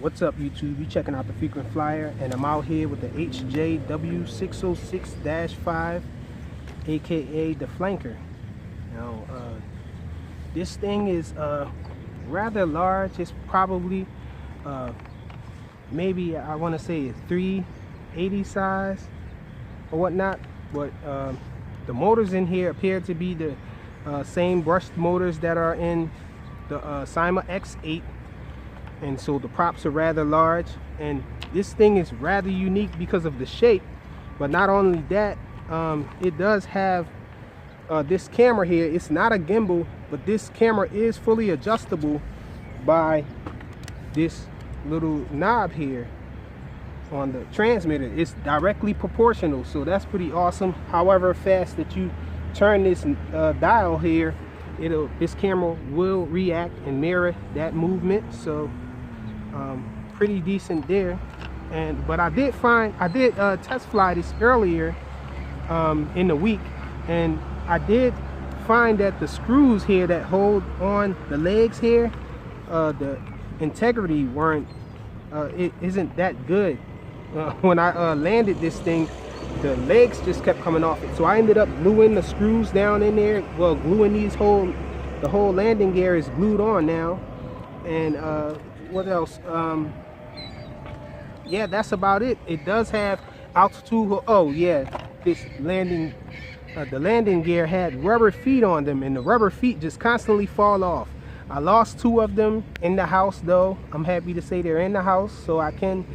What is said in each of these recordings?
What's up, YouTube? You checking out the Frequent Flyer, and I'm out here with the W606-5, aka the Flanker. Now, this thing is rather large. It's probably maybe I want to say a 380 size or whatnot, but the motors in here appear to be the same brushed motors that are in the Cyma X8. And so the props are rather large, and this thing is rather unique because of the shape. But not only that, it does have this camera here. It's not a gimbal, but this camera is fully adjustable by this little knob here on the transmitter. It's directly proportional, so that's pretty awesome. However fast that you turn this dial here, this camera will react and mirror that movement. So pretty decent there. But I did test fly this earlier in the week, and I did find that the screws here that hold on the legs here, the integrity it isn't that good. When I landed this thing, the legs just kept coming off it, so I ended up gluing the screws down in there. Well, gluing the whole landing gear is glued on now. And what else? Yeah, that's about it. It does have altitude. Oh yeah, this landing, the landing gear had rubber feet on them, and the rubber feet just constantly fall off. I lost 2 of them in the house, though. I'm happy to say they're in the house, so I can.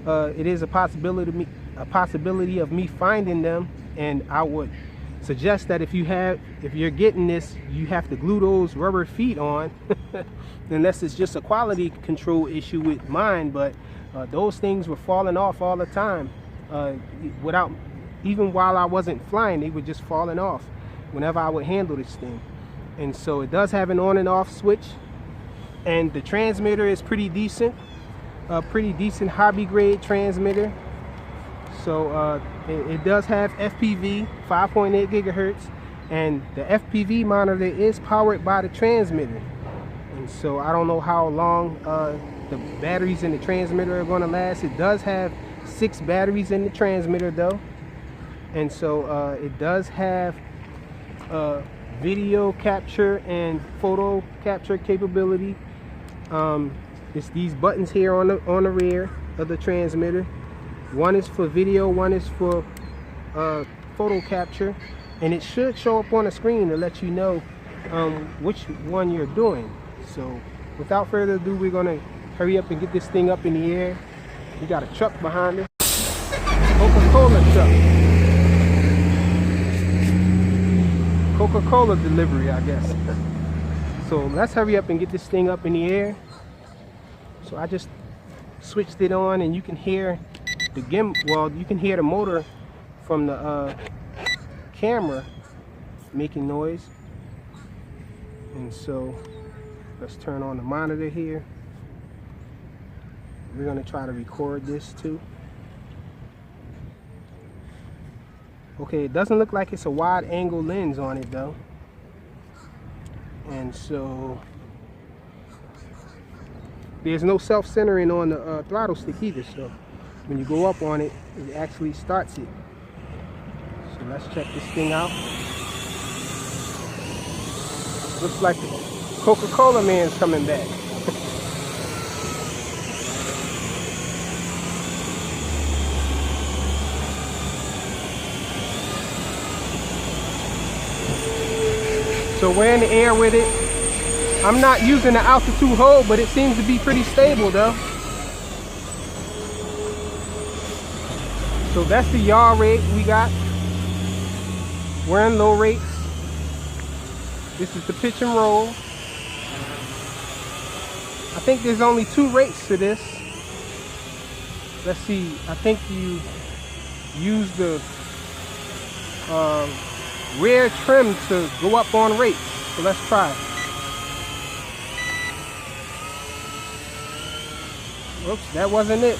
It is a possibility of me finding them, and I would suggest that if you're getting this, you have to glue those rubber feet on. Unless it's just a quality control issue with mine. But those things were falling off all the time, even while I wasn't flying. They were just falling off whenever I would handle this thing. And so it does have an on and off switch, and the transmitter is pretty decent, hobby grade transmitter. So it does have FPV 5.8 gigahertz, and the FPV monitor is powered by the transmitter. And so I don't know how long the batteries in the transmitter are going to last. It does have 6 batteries in the transmitter, though. And so it does have video capture and photo capture capability. It's these buttons here on the rear of the transmitter. One is for video, one is for photo capture, and it should show up on the screen to let you know which one you're doing. So without further ado, we're gonna hurry up and get this thing up in the air. We got a truck behind it, Coca-Cola truck, Coca-Cola delivery, I guess. So let's hurry up and get this thing up in the air. So I just switched it on, and you can hear you can hear the motor from the camera making noise. And so let's turn on the monitor here. We're going to try to record this too. Okay, it doesn't look like it's a wide angle lens on it though. And so there's no self-centering on the throttle stick either, so when you go up on it, it actually starts it. So let's check this thing out. Looks like the Coca-Cola man's coming back. So we're in the air with it. I'm not using the altitude hold, but it seems to be pretty stable though. So that's the yaw rate we got. We're in low rates. This is the pitch and roll. I think there's only 2 rates to this. Let's see, I think you use the rear trim to go up on rates. So let's try it. Whoops, that wasn't it.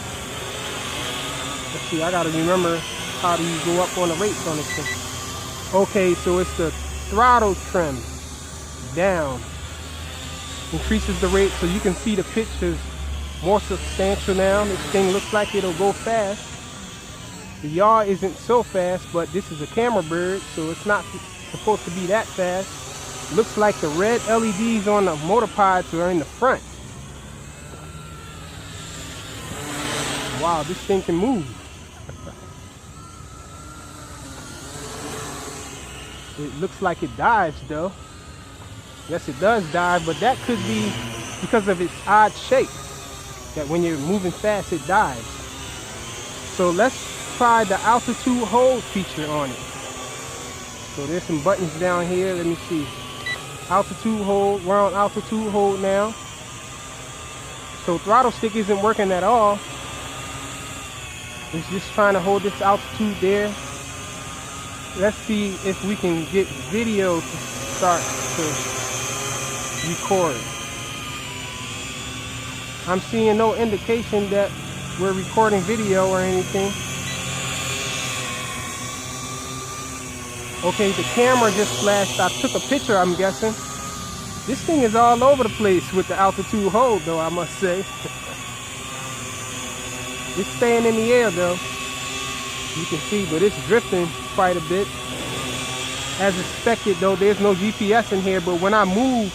Let's see, I gotta remember how do you go up on the rates on this thing. Okay, so it's the throttle trim down. Increases the rate, so you can see the pictures more substantial now. This thing looks like it'll go fast. The yaw isn't so fast, but this is a camera bird, so it's not supposed to be that fast. Looks like the red LEDs on the motor pods are in the front. Wow, this thing can move. It looks like it dives though. Yes, it does dive, but that could be because of its odd shape, that when you're moving fast it dives. So let's try the altitude hold feature on it. So there's some buttons down here. Let me see. Altitude hold. We're on altitude hold now. So throttle stick isn't working at all. It's just trying to hold this altitude there. Let's see if we can get video to start to record. I'm seeing no indication that we're recording video or anything. Okay, the camera just flashed. I took a picture, I'm guessing. This thing is all over the place with the altitude hold though, I must say. It's staying in the air though. You can see, but it's drifting quite a bit. As expected though, there's no GPS in here, but when I move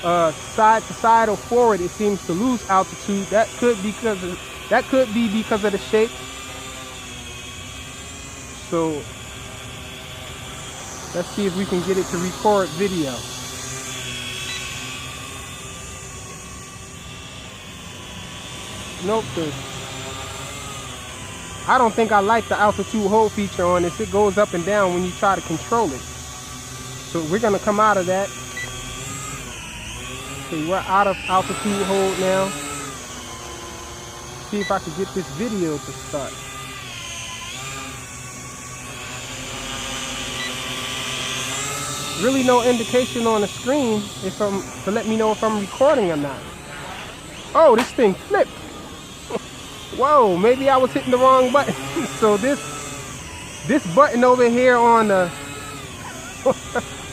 side to side or forward, it seems to lose altitude. That could be because of the shape. So let's see if we can get it to record video. Nope. I don't think I like the altitude hold feature on this. It goes up and down when you try to control it. So we're going to come out of that. Okay, we're out of altitude hold now. See if I can get this video to start. Really no indication on the screen to let me know if I'm recording or not. Oh, this thing flipped. Whoa, maybe I was hitting the wrong button. So this button over here on the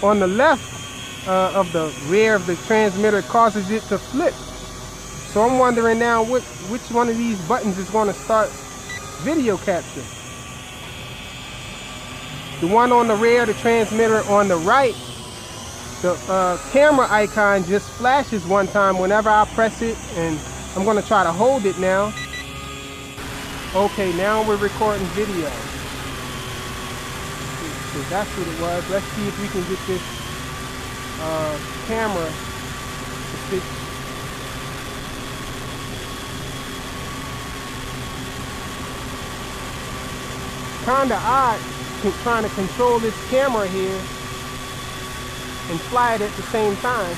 on the left of the rear of the transmitter causes it to flip. So I'm wondering now which one of these buttons is going to start video capture. The one on the rear, the transmitter on the right, the camera icon just flashes one time whenever I press it, and I'm going to try to hold it now. Okay, now we're recording video. So that's what it was. Let's see if we can get this camera to fix. Kinda odd trying to control this camera here and fly it at the same time.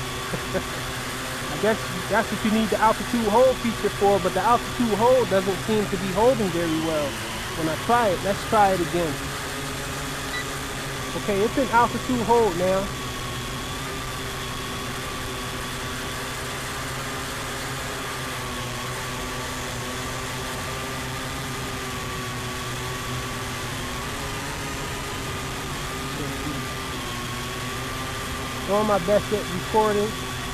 I guess that's what you need the altitude hold feature for, but the altitude hold doesn't seem to be holding very well. When I try it, let's try it again. Okay, it's in altitude hold now. Doing my best at recording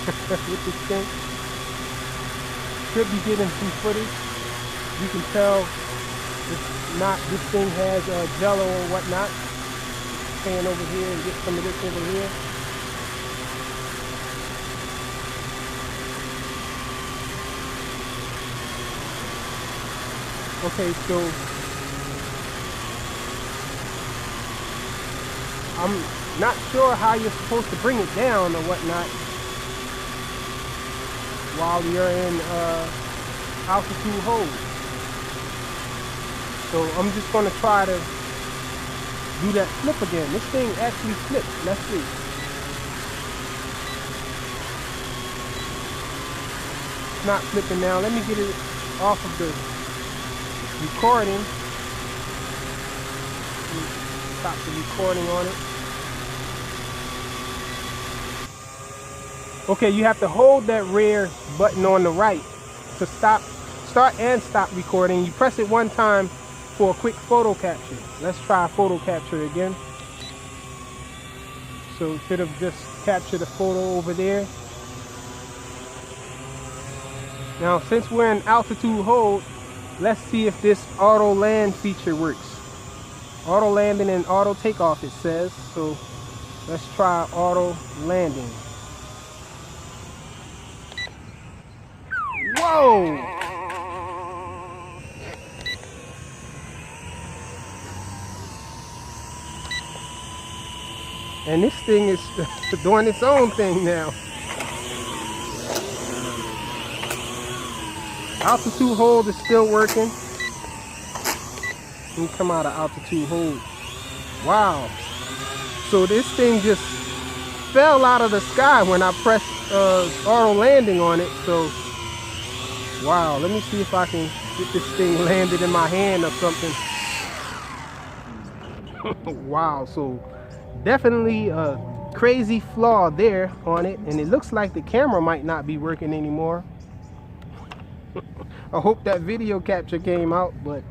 with this thing. Should be getting some footage. You can tell this thing has jello or whatnot. Stand over here and get some of this over here. Okay, so I'm not sure how you're supposed to bring it down or whatnot while you're in altitude hold. So I'm just going to try to do that flip again. This thing actually flips. Let's see. It's not flipping now. Let me get it off of the recording. Stop the recording on it. Okay, you have to hold that rear button on the right to start and stop recording. You press it one time for a quick photo capture. Let's try photo capture again. So it should have just captured a photo over there. Now, since we're in altitude hold, let's see if this auto land feature works. Auto landing and auto takeoff, it says. So let's try auto landing. Whoa! And this thing is doing its own thing now. Altitude hold is still working. Let me come out of altitude hold. Wow. So this thing just fell out of the sky when I pressed auto landing on it. So, wow. Let me see if I can get this thing landed in my hand or something. Wow. So definitely a crazy flaw there on it. And it looks like the camera might not be working anymore. I hope that video capture came out, but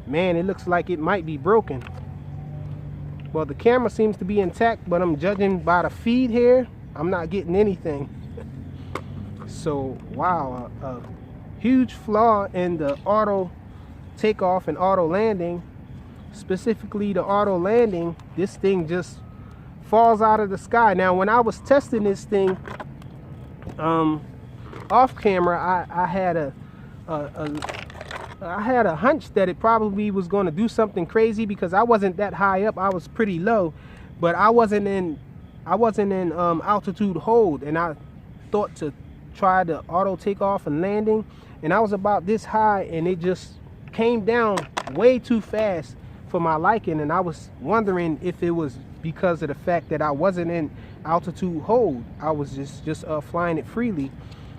man, it looks like it might be broken. Well, the camera seems to be intact, but I'm judging by the feed here, I'm not getting anything. So, wow, a huge flaw in the auto takeoff and auto landing. Specifically the auto landing, this thing just falls out of the sky. Now, when I was testing this thing off camera, I had a hunch that it probably was going to do something crazy because I wasn't that high up. I was pretty low, but I wasn't in altitude hold, and I thought to try the auto takeoff and landing, and I was about this high, and it just came down way too fast for my liking, and I was wondering if it was because of the fact that I wasn't in altitude hold. I was just flying it freely.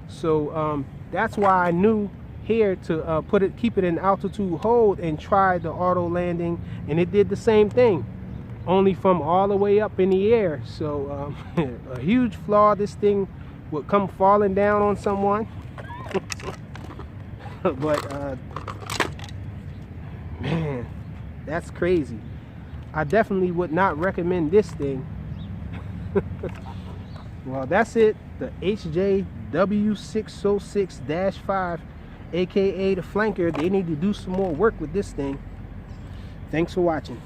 So that's why I knew here to keep it in altitude hold and try the auto landing, and it did the same thing, only from all the way up in the air. So a huge flaw. This thing would come falling down on someone. But man, that's crazy. I definitely would not recommend this thing. Well, that's it. The HJ W606-5, aka the flanker. They need to do some more work with this thing. Thanks for watching.